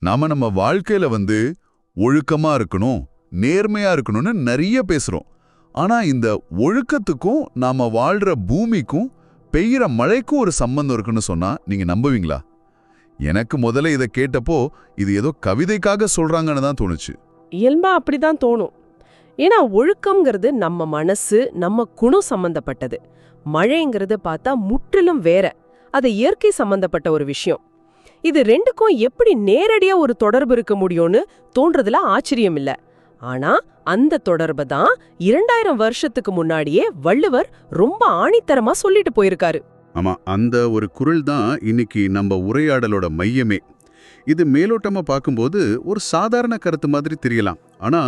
நாம நம்ம வாழ்க்கையில ஒழுக்கமா இருக்கணும், நேர்மையா இருக்கணும்னு நிறைய பேசுறோம். ஆனா இந்த ஒழுக்கத்துக்கும் நாம வாழ்ற பூமிக்கும் பெய்யற மழைக்கும் ஒரு சம்பந்தம் இருக்குன்னு சொன்னா நீங்க நம்புவீங்களா? எனக்கு முதல்ல இதை கேட்டப்போ இது ஏதோ கவிதைக்காக சொல்றாங்கன்னு தான் தோணுச்சு. இயல்பா அப்படிதான் தோணும். ஏன்னா ஒழுக்கம்ங்கிறது நம்ம மனசு, நம்ம குணம் சம்பந்தப்பட்டது. மழைங்கிறது பார்த்தா முற்றிலும் வேற, அது இயற்கை சம்பந்தப்பட்ட ஒரு விஷயம். இது ரெண்டுக்கும் எப்படி நேரடியா ஒரு தொடர்பு இருக்க முடியும்னு தோன்றதுல ஆச்சரியம் இல்ல. ஆனா அந்த தொடர்பை தான் 2000 வருஷத்துக்கு முன்னாடியே வள்ளுவர் ரொம்ப ஆணித்தரமா சொல்லிட்டு போயிருக்காரு. ஆமா, அந்த ஒரு குறள் தான் இன்னைக்கு நம்ம உரையாடலோட மையமே. இது மேலோட்டமா பார்க்கும்போது ஒரு சாதாரண கருத்து மாதிரி தெரியலாம். ஆனா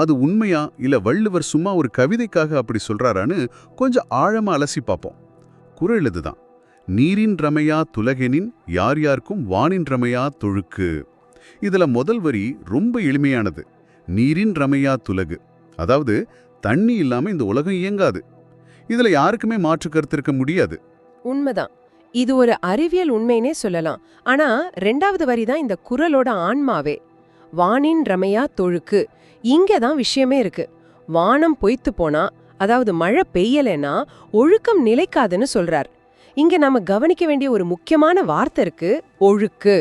அது உண்மையா இல்ல வள்ளுவர் சும்மா ஒரு கவிதைக்காக அப்படி சொல்றாரான்னு கொஞ்சம் ஆழமா அலசி பார்ப்போம். குறள் இதுதான்: நீரின் ரமையா துலகெனின் யார் யாருக்கும் வானின் ரமையா தொழுக்கு. இதுல முதல் வரி ரொம்ப எளிமையானது. நீரின் ரமையா துலகு, அதாவது தண்ணி இல்லாம இந்த உலகம் இயங்காது. இதுல யாருக்குமே மாற்று கருத்து இருக்க முடியாது. உண்மைதான். இது ஒரு அறிவியல் உண்மைனே சொல்லலாம். ஆனா 2வது வரி தான் இந்த குறளோட ஆன்மாவே. வானின் ரமையா தொழுக்கு. இங்கதான் விஷயமே இருக்கு. வானம் பொய்த்து போனா, அதாவது மழை பெய்யலைன்னா ஒழுக்கம் நிலைக்காதுன்னு சொல்றார். இங்க நாம கவனிக்க வேண்டிய ஒரு முக்கியமான வார்த்தை இருக்கு, ஒழுக்கு.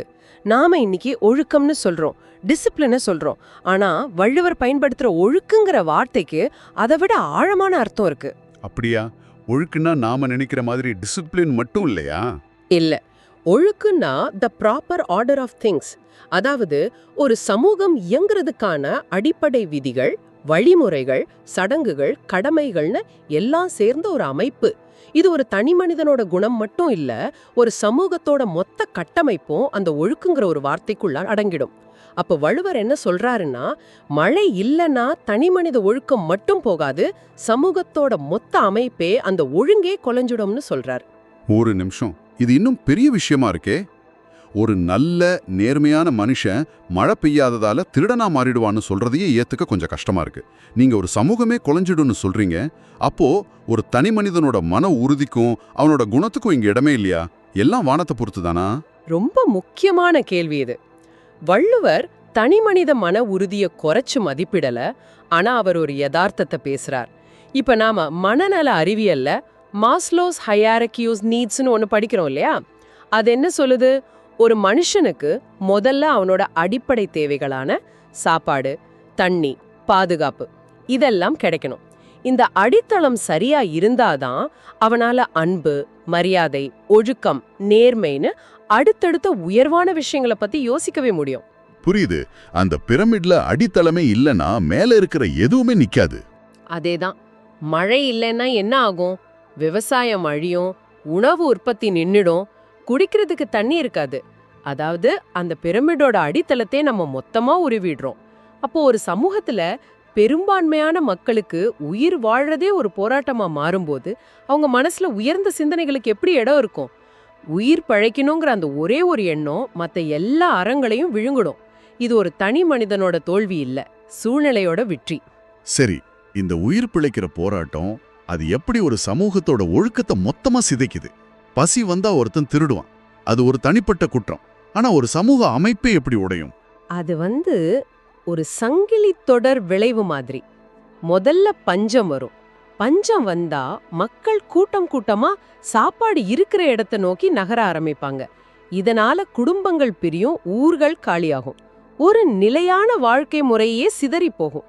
நாம இன்னைக்கு ஒழுக்கம்னு சொல்றோம், டிசிப்ளின சொல்றோம். ஆனா வள்ளுவர் பயன்படுத்துற ஒழுக்குங்கிற வார்த்தைக்கு அதை விட ஆழமான அர்த்தம் இருக்கு. அப்படியா? ஒழுக்குன்னா நாம நினைக்கிற மாதிரி டிசிப்ளின் மட்டும் இல்லையா? இல்ல, ஒழுக்குன்னா the proper order of things. அதாவது ஒரு சமூகம் இயங்குறதுக்கான அடிப்படை விதிகள், வழிமுறைகள், சடங்குகள், கடமைகள்னு எல்லாம் சேர்ந்த ஒரு அமைப்பு. இது ஒரு தனி மனிதனோட குணம் மட்டும் இல்ல, ஒரு சமூகத்தோட மொத்த கட்டமைப்பும் அந்த ஒழுக்குங்கிற ஒரு வார்த்தைக்குள்ள அடங்கிடும். அப்ப வள்ளுவர் என்ன சொல்றாருன்னா, மழை இல்லைன்னா தனி மனித ஒழுக்கம் மட்டும் போகாது, சமூகத்தோட மொத்த அமைப்பே, அந்த ஒழுங்கே கொலைஞ்சிடும்னு சொல்றார். ஒரு நிமிஷம், இது இன்னும் பெரிய விஷயமா இருக்கே. ஒரு நல்ல நேர்மையான மனுஷன் மழை பெய்யாததால திருடனா மாறிடுவான்னு சொல்றதையே ஏத்துக்க கொஞ்சம் கஷ்டமா இருக்கு. நீங்க ஒரு சமூகமே குலைஞ்சிடும்னு சொல்றீங்க. அப்போ ஒரு தனி மனிதனோட மன உறுதிக்கும் அவனோட குணத்துக்கும் இங்க இடமே இல்லையா? எல்லாம் வானத்தை பொறுத்துதானா? ரொம்ப முக்கியமான கேள்வி இது. வள்ளுவர் தனி மனித மன உறுதியை குறைச்சு மதிப்பிடல, ஆனா அவர் ஒரு யதார்த்தத்தை பேசுறார். இப்ப நாம மனநல அறிவியல்ல மாஸ்லோஸ் ஹையாரக்கி ஆஃப் நீட்ஸ்னு ஒன்னு படிக்கிறோம் இல்லையா? அது என்ன சொல்லுது? ஒரு மனுஷனுக்கு முதல்ல அவனோட அடிப்படை தேவைகளான சாப்பாடு, தண்ணி, பாதுகாப்பு இதெல்லாம் கிடைக்கணும். இந்த அடித்தளம் சரியா இருந்தாதான் அவனால அன்பு, மரியாதை, ஒழுக்கம், நேர்மைன்னு அடுத்தடுத்த உயர்வான விஷயங்களை பத்தி யோசிக்கவே முடியும். புரியுது. அந்த பிரமிட்ல அடித்தளமே இல்லனா மேல இருக்கிற எதுவுமே நிக்காது. அதேதான். மழை இல்லைன்னா என்ன ஆகும்? விவசாயம் அழியும், உணவு உற்பத்தி நின்னுடும், குடிக்கிறதுக்கு தண்ணி இருக்காது. அதாவது அந்த பிரமிடோட அடித்தளத்தை நம்ம மொத்தமா உருவிடுறோம். அப்போ ஒரு சமூகத்துல பெரும்பான்மையான மக்களுக்கு உயிர் வாழறதே ஒரு போராட்டமா மாறும்போது அவங்க மனசுல உயர்ந்த சிந்தனைகளுக்கு எப்படி இடம் இருக்கும்? உயிர் பழைக்கணுங்கிற அந்த ஒரே ஒரு எண்ணம் மத்த எல்லா அறங்களையும் விழுங்கிடும். இது ஒரு தனி மனிதனோட தோல்வி இல்ல, சூழ்நிலையோட வெற்றி. சரி, இந்த உயிர் பிழைக்கிற போராட்டம் அது எப்படி ஒரு சமூகத்தோட ஒழுக்கத்தை மொத்தமா சிதைக்குது? பசி வந்தா ஒருத்தன் திருடுவான், அது ஒரு தனிப்பட்ட குற்றம். ஆனா ஒரு சமூக அமைப்பே எப்படி உடையும்? அது ஒரு சங்கிலி தொடர் விளைவு மாதிரி. முதல்ல பஞ்சம் வரும். பஞ்சம் வந்தா மக்கள் கூட்டம் கூட்டமா சாப்பாடு இருக்கிற இடத்தை நோக்கி நகர ஆரம்பிப்பாங்க. இதனால குடும்பங்கள் பிரியும், ஊர்கள் காலியாகும், ஒரு நிலையான வாழ்க்கை முறையே சிதறி போகும்.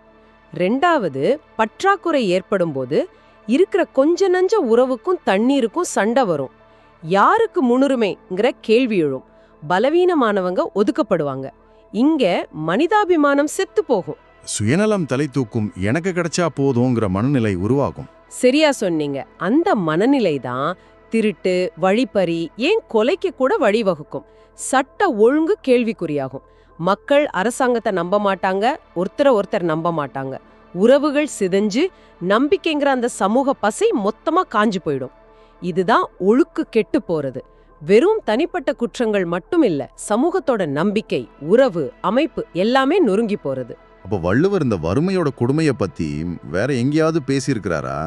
2வது, பற்றாக்குறை ஏற்படும் போது இருக்கிற கொஞ்ச நஞ்ச உறவுக்கும் தண்ணீருக்கும் சண்டை வரும். யாருக்கு முன்னுரிமைங்கிற கேள்வி எழும். பலவீனமானவங்க ஒதுக்கப்படுவாங்க. இங்க மனிதாபிமானம் செத்து போகும். சுயநலம் தலை தூக்கும், எனக்கு கிடைச்சா போதுங்கிற மனநிலை உருவாகும். சரியா சொன்னீங்க. அந்த மனநிலை தான் திருட்டு, வழிப்பறி, ஏன் கொலைக்கு கூட வழிவகுக்கும். சட்ட ஒழுங்கு கேள்விக்குறியாகும். மக்கள் அரசாங்கத்தை நம்ப மாட்டாங்க, ஒருத்தர் நம்ப மாட்டாங்க. உறவுகள் சிதைஞ்சு நம்பிக்கைங்கிற அந்த சமூக பசை மொத்தமா காஞ்சு போயிடும். இதுதான் ஒழுக்கு கெட்டு போறது. வெறும் தனிப்பட்ட குற்றங்கள் மட்டும் இல்ல, சமூகத்தோட நம்பிக்கை, உறவு, அமைப்பு எல்லாமே நொறுங்கி போறது. அப்ப வள்ளுவர் இந்த வறுமையோட கொடுமைய பத்தி வேற எங்கேயாவது பேசியிருக்கிறாரா?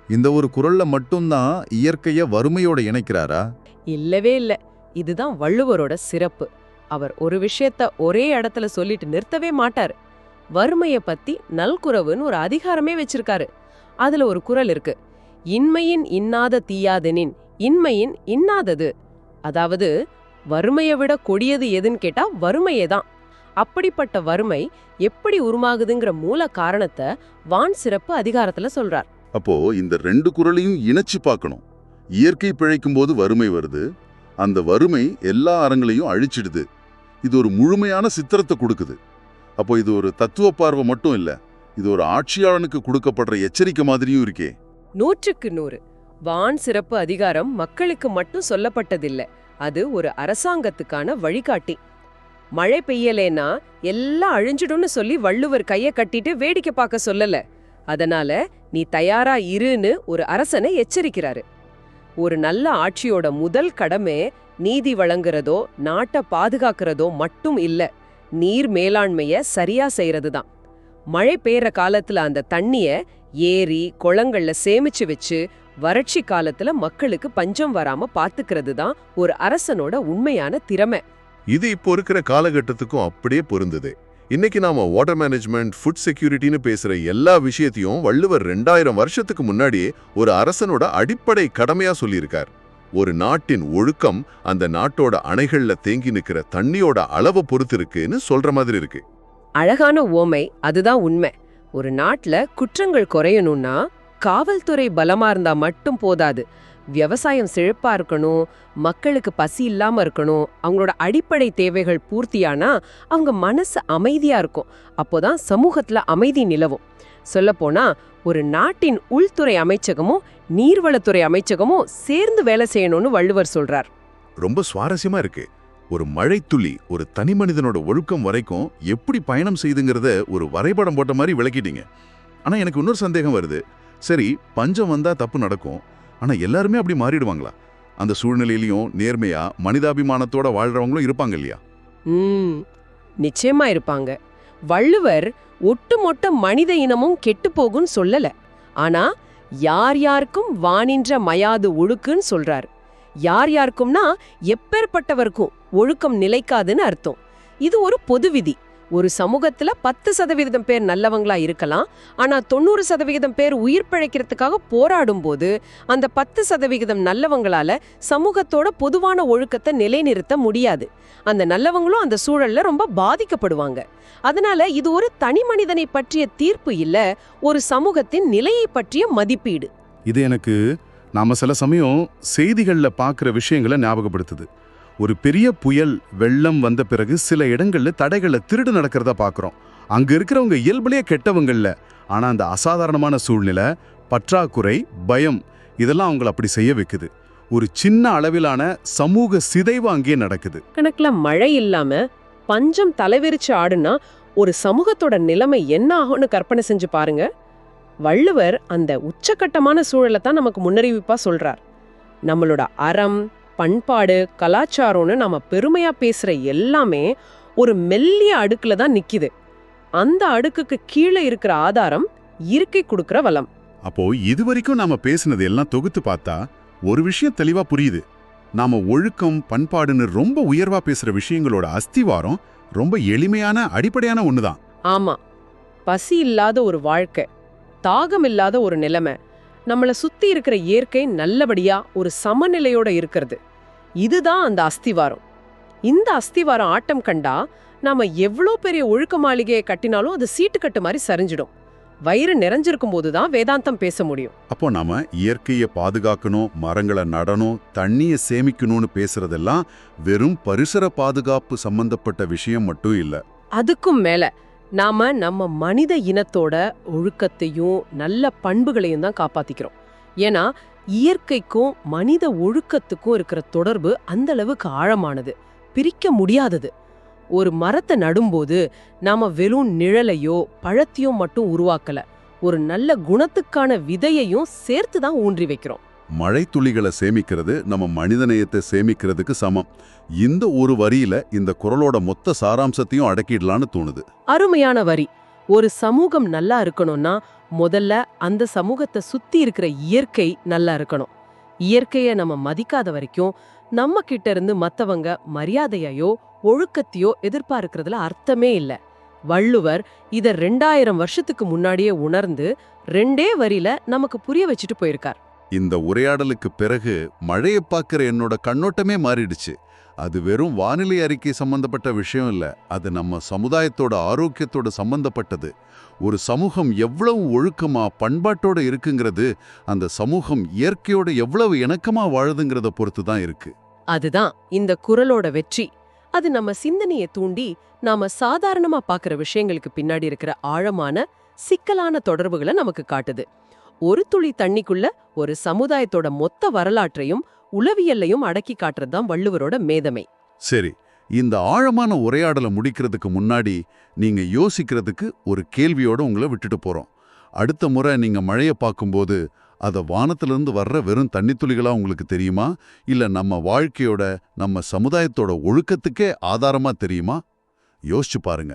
இந்த ஒரு குறள்ல மட்டும்தான் இயற்கைய வறுமையோட இணைக்கிறாரா? இல்லவே இல்ல. இதுதான் வள்ளுவரோட சிறப்பு. அவர் ஒரு விஷயத்த ஒரே இடத்துல சொல்லிட்டு நிறுத்தவே மாட்டாரு. வறுமைய பத்தி நல்குரவுன்னு ஒரு அதிகாரமே வச்சிருக்காரு. அதுல ஒரு குறள் இருக்கு, இன்மையின் இன்னாத தீயாதெனின் இன்மையின் இன்னாதது. அதாவது வறுமையை விட கொடியது எதுன்னு கேட்டா வறுமையே தான். அப்படிப்பட்ட வறுமை எப்படி உருமாகுதுங்கிற மூல காரணத்தை வான் சிறப்பு அதிகாரத்துல சொல்றார். அப்போ இந்த 2 குறளையும் இணைச்சு பார்க்கணும். இயற்கை பிழைக்கும் போது வறுமை வருது, அந்த வறுமை எல்லா அறங்களையும் அழிச்சிடுது. இது ஒரு முழுமையான சித்திரத்தை கொடுக்குது. அப்போ இது ஒரு தத்துவ பார்வை மட்டும் இல்ல, இது ஒரு ஆட்சியாளனுக்கு கொடுக்கப்படுற எச்சரிக்கை மாதிரியும் இருக்கே. 100க்கு 100 வான் சிறப்பு அதிகாரம் மக்களுக்கு மட்டும் சொல்லப்பட்டதில்லை, அது ஒரு அரசாங்கத்துக்கான வழிகாட்டி. மழை பெய்யலேனா எல்லாம் அழிஞ்சிடும்னு சொல்லி வள்ளுவர் கைய கட்டிட்டு வேடிக்கை பார்க்க சொல்லல. அதனால நீ தயாரா இருன்னு ஒரு அரசனை எச்சரிக்கிறாரு. ஒரு நல்ல ஆட்சியோட முதல் கடமை நீதி வழங்குறதோ நாட்டை பாதுகாக்கிறதோ மட்டும் இல்ல, நீர் மேலாண்மைய சரியா செய்யறது தான். மழை பெய்யற காலத்துல அந்த தண்ணிய ஏரி குளங்கள்ல சேமிச்சு வச்சு வறட்சி காலத்துல மக்களுக்கு பஞ்சம் வராம பாத்துக்கிறது தான் ஒரு அரசனோட உண்மையான திறமை. இது இப்போ இருக்கிற காலகட்டத்துக்கும் அப்படியே பொருந்தது. இன்னைக்கு நாம வாட்டர் மேனேஜ்மெண்ட், ஃபுட் செக்யூரிட்டின்னு பேசுற எல்லா விஷயத்தையும் வள்ளுவர் 2000 வருஷத்துக்கு முன்னாடியே ஒரு அரசனோட அடிப்படை கடமையா சொல்லியிருக்கார். ஒரு நாட்டின் ஒழுக்கம் அந்த நாட்டோட அணைகள்ல தேங்கி நிக்கிற தண்ணியோட அளவை பொறுத்து இருக்குன்னு சொல்ற மாதிரி இருக்கு. அழகான உவமை, அதுதான் உண்மை. ஒரு நாட்டுல குற்றங்கள் குறையணும்னா காவல்துறை பலமா இருந்தா மட்டும் போதாது. விவசாயம் செழிப்பா இருக்கணும், மக்களுக்கு பசி இல்லாம இருக்கணும், அவங்களோட அடிப்படை தேவைகள் பூர்த்தியானா அவங்க மனசு அமைதியா இருக்கும். அப்போதான் சமூகத்துல அமைதி நிலவும். சொல்லப்போனா ஒரு நாட்டின் உள்துறை அமைச்சகமும் நீர்வளத்துறை அமைச்சகமும் சேர்ந்து வேலை செய்யணும்னு வள்ளுவர் சொல்றார். ரொம்ப சுவாரஸ்யமா இருக்கு. ஒரு மழைத்துளி ஒரு தனி மனிதனோட ஒழுக்கம் வரைக்கும் எப்படி பயணம் செய்துங்கிறத ஒரு வரைபடம் போட்ட மாதிரி விளக்கிட்டீங்க. ஆனா எனக்கு இன்னொரு சந்தேகம் வருது. சரி, பஞ்சம் வந்தா தப்பு நடக்கும், ஆனா எல்லாருமே அப்படி மாறிடுவாங்களா? அந்த சூழ்நிலையிலையும் நேர்மையா மனிதாபிமானத்தோட வாழ்றவங்களும் இருப்பாங்க இல்லையா? நிச்சயமா இருப்பாங்க. வள்ளுவர் ஒட்டுமொத்த மனித இனமும் கெட்டு போகும்னு சொல்லல, ஆனா யார் யாருக்கும் வானின்ற மயாது ஒழுக்குன்னு சொல்றாரு. யார் யாருக்கும்னா எப்பேற்பட்டவருக்கும் ஒழுக்கம் நிலைக்காதுன்னு அர்த்தம். இது ஒரு பொது விதி. ஒரு சமூகத்துல 10% பேர் நல்லவங்களா இருக்கலாம், ஆனா 90% பேர் உயிர் பிழைக்கிறதுக்காக போராடும் போது அந்த 10% நல்லவங்களால சமூகத்தோட பொதுவான ஒழுக்கத்தை நிலைநிறுத்த முடியாது. அந்த நல்லவங்களும் அந்த சூழல்ல ரொம்ப பாதிக்கப்படுவாங்க. அதனால இது ஒரு தனி மனிதனை பற்றிய தீர்ப்பு இல்ல, ஒரு சமூகத்தின் நிலையை பற்றிய மதிப்பீடு. இது எனக்கு நாம சில சமயம் செய்திகள்ல பார்க்குற விஷயங்களை ஞாபகப்படுத்துது. ஒரு பெரிய புயல் வெள்ளம் வந்த பிறகு சில இடங்கள்ல தடைகள்ல திருடு நடக்கிறதா பார்க்குறோம். அங்க இருக்கிறவங்க இயல்புலயே கெட்டவங்கல்ல, ஆனா அந்த அசாதாரணமான சூழ்நிலை, பற்றாக்குறை, பயம் இதெல்லாம் அவங்கள அப்படி செய்ய வைக்குது. ஒரு சின்ன அளவிலான சமூக சிதைவு அங்கே நடக்குது. கணக்குல மழை இல்லாம பஞ்சம் தலைவிரிச்சு ஆடுனா ஒரு சமூகத்தோட நிலைமை என்ன ஆகும்னு கற்பனை செஞ்சு பாருங்க. வள்ளுவர் அந்த உச்சக்கட்டமான சூழலை தான் நமக்கு முன்னறிவிப்பா சொல்றார். நம்மளோட அறம், பண்பாடு, கலாச்சாரம்னு நாம பெருமையா பேசுற எல்லாமே ஒரு மெல்லிய அடுக்குல தான் நிக்குது. அந்த அடுக்குக்கு கீழே இருக்கிற ஆதாரம் இயற்கை கொடுக்கிற வளம். அப்போ இதுவரைக்கும் நாம பேசினது எல்லாம் தொகுத்து பார்த்தா ஒரு விஷயம் தெளிவா புரியுது. நாம ஒழுக்கம், பண்பாடுன்னு ரொம்ப உயர்வா பேசுற விஷயங்களோட அஸ்திவாரம் ரொம்ப எளிமையான அடிப்படையான ஒண்ணுதான். ஆமா, பசி இல்லாத ஒரு வாழ்க்கை, தாகம் இல்லாத ஒரு நிலைமை, நம்மள சுத்தி இருக்கிற இயற்கை நல்லபடியா ஒரு சமநிலையோட இருக்கிறது, இதுதான் அந்த அஸ்திவாரம். இந்த அஸ்திவாரம் ஆட்டம் கண்டா நாம எவ்வளோ பெரிய ஒழுக்க மாளிகையை கட்டினாலும் அது சீட்டுக்கட்டு மாதிரி சரிஞ்சிடும். வயிறு நிறைஞ்சிருக்கும் போதுதான் வேதாந்தம் பேச முடியும். அப்போ நாம இயற்கையை பாதுகாக்கணும், மரங்களை நடணும், தண்ணியை சேமிக்கணும்னு பேசுறதெல்லாம் வெறும் பரிசர பாதுகாப்பு சம்பந்தப்பட்ட விஷயம் மட்டும் இல்ல. அதுக்கும் மேல நாம நம்ம மனித இனத்தோட ஒழுக்கத்தையும் நல்ல பண்புகளையும் தான் காப்பாத்திக்கிறோம். ஏன்னா இயற்கைக்கும் மனித ஒழுக்கத்துக்கும் இருக்கிற தொடர்பு அந்த அளவுக்கு ஆழமானது, பிரிக்க முடியாதது. ஒரு மரத்தை நடும்போது நாம வெறும் நிழலையோ பழத்தையோ மட்டும் உருவாக்கல, ஒரு நல்ல குணத்துக்கான விதையையும் சேர்த்து தான் ஊன்றி வைக்கிறோம். மழை துளிகளை சேமிக்கிறது நம்ம மனிதநேயத்தை சேமிக்கிறதுக்கு சமம். இந்த ஒரு வரியில இந்த குறளோட மொத்த சாராம்சத்தையும் அடக்கிடலான்னு தோணுது. அருமையான வரி. ஒரு சமூகம் நல்லா இருக்கணும்னா முதல்ல அந்த சமூகத்தை சுத்தி இருக்கிற இயற்கை நல்லா இருக்கணும். இயற்கையை நம்ம மதிக்காத வரைக்கும் நம்ம கிட்ட இருந்து மத்தவங்க மரியாதையோ ஒழுக்கத்தையோ எதிர்பார்க்கறதுல அர்த்தமே இல்ல. வள்ளுவர் இத 2000 வருஷத்துக்கு முன்னாடியே உணர்ந்து 2 வரியில நமக்கு புரிய வச்சுட்டு போயிருக்கார். இந்த உரையாடலுக்கு பிறகு மழையை பார்க்கிற என்னோட கண்ணோட்டமே மாறிடுச்சு. அது வெறும் வானிலை அறிக்கை சம்பந்தப்பட்ட விஷயம் இல்ல, அது நம்ம சமுதாயத்தோட ஆரோக்கியத்தோட சம்பந்தப்பட்டது. ஒரு சமூகம் எவ்வளவு ஒழுக்கமா பண்பாட்டோட இருக்குங்கிறது அந்த சமூகம் இயற்கையோட எவ்வளவு இணக்கமா வாழுதுங்கிறத பொறுத்து தான் இருக்கு. அதுதான் இந்த குறளோட வெற்றி. அது நம்ம சிந்தனையை தூண்டி நாம சாதாரணமா பார்க்கிற விஷயங்களுக்கு பின்னாடி இருக்கிற ஆழமான சிக்கலான தொடர்புகளை நமக்கு காட்டுது. ஒரு துளி தண்ணிக்குள்ள ஒரு சமுதாயத்தோட மொத்த வரலாற்றையும் உளவியல்லையும் அடக்கி காட்டுறதுதான் வள்ளுவரோட மேதமை. சரி, இந்த ஆழமான உரையாடலை முடிக்கிறதுக்கு முன்னாடி நீங்க யோசிக்கிறதுக்கு ஒரு கேள்வியோட உங்களை விட்டுட்டு போறோம். அடுத்த முறை நீங்க மழையை பார்க்கும்போது அத வானத்திலிருந்து வர்ற வெறும் தண்ணித்துளிகளா உங்களுக்கு தெரியுமா, இல்ல நம்ம வாழ்க்கையோட நம்ம சமுதாயத்தோட ஒழுக்கத்துக்கே ஆதாரமா தெரியுமா? யோசிச்சு பாருங்க.